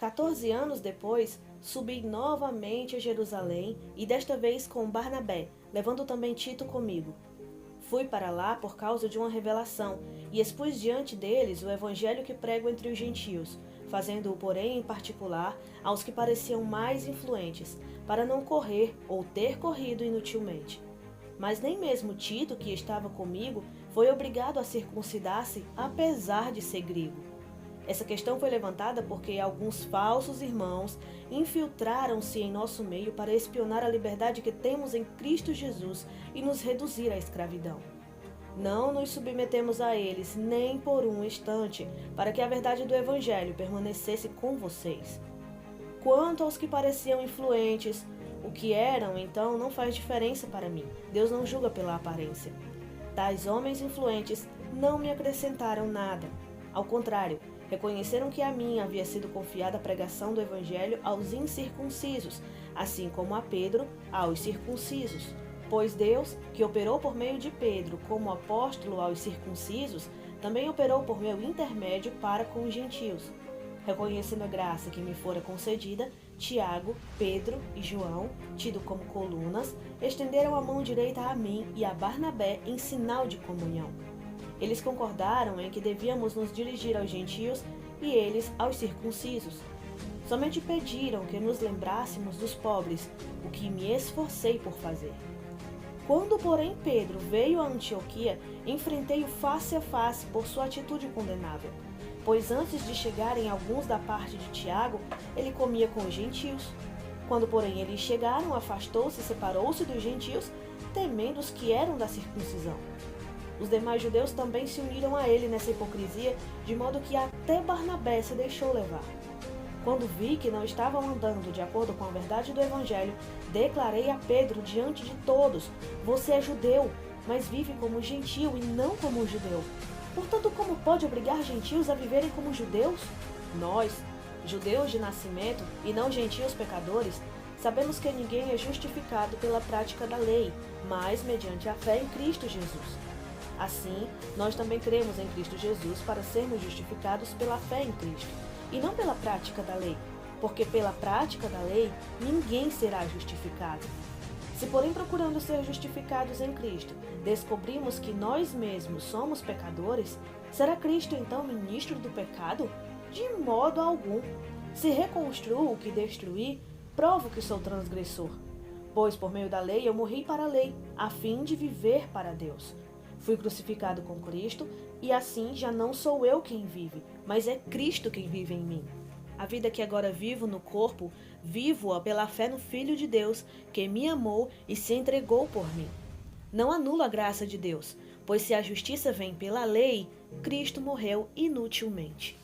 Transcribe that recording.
14 anos depois, subi novamente a Jerusalém e desta vez com Barnabé, levando também Tito comigo. Fui para lá por causa de uma revelação e expus diante deles o evangelho que prego entre os gentios, fazendo-o, porém, em particular aos que pareciam mais influentes, para não correr ou ter corrido inutilmente. Mas nem mesmo Tito, que estava comigo, foi obrigado a circuncidar-se, apesar de ser grego. Essa questão foi levantada porque alguns falsos irmãos infiltraram-se em nosso meio para espionar a liberdade que temos em Cristo Jesus e nos reduzir à escravidão. Não nos submetemos a eles nem por um instante, para que a verdade do Evangelho permanecesse com vocês. Quanto aos que pareciam influentes, o que eram, então, não faz diferença para mim. Deus não julga pela aparência. Tais homens influentes não me acrescentaram nada. Ao contrário, reconheceram que a mim havia sido confiada a pregação do Evangelho aos incircuncisos, assim como a Pedro aos circuncisos. Pois Deus, que operou por meio de Pedro como apóstolo aos circuncisos, também operou por meu intermédio para com os gentios. Reconhecendo a graça que me fora concedida, Tiago, Pedro e João, tido como colunas, estenderam a mão direita a mim e a Barnabé em sinal de comunhão. Eles concordaram em que devíamos nos dirigir aos gentios e eles aos circuncisos. Somente pediram que nos lembrássemos dos pobres, o que me esforcei por fazer. Quando, porém, Pedro veio a Antioquia, enfrentei-o face a face por sua atitude condenável. Pois antes de chegarem alguns da parte de Tiago, ele comia com os gentios. Quando, porém, eles chegaram, afastou-se e separou-se dos gentios, temendo os que eram da circuncisão. Os demais judeus também se uniram a ele nessa hipocrisia, de modo que até Barnabé se deixou levar. Quando vi que não estavam andando de acordo com a verdade do Evangelho, declarei a Pedro diante de todos: você é judeu, mas vive como gentio e não como judeu. Portanto, como pode obrigar gentios a viverem como judeus? Nós, judeus de nascimento e não gentios pecadores, sabemos que ninguém é justificado pela prática da lei, mas mediante a fé em Cristo Jesus. Assim, nós também cremos em Cristo Jesus para sermos justificados pela fé em Cristo, e não pela prática da lei, porque pela prática da lei ninguém será justificado. Se, porém, procurando ser justificados em Cristo, descobrimos que nós mesmos somos pecadores, será Cristo então ministro do pecado? De modo algum. Se reconstruo o que destruí, provo que sou transgressor. Pois por meio da lei eu morri para a lei, a fim de viver para Deus. Fui crucificado com Cristo, e assim já não sou eu quem vive, mas é Cristo quem vive em mim. A vida que agora vivo no corpo, vivo-a pela fé no Filho de Deus, que me amou e se entregou por mim. Não anulo a graça de Deus, pois se a justiça vem pela lei, Cristo morreu inutilmente.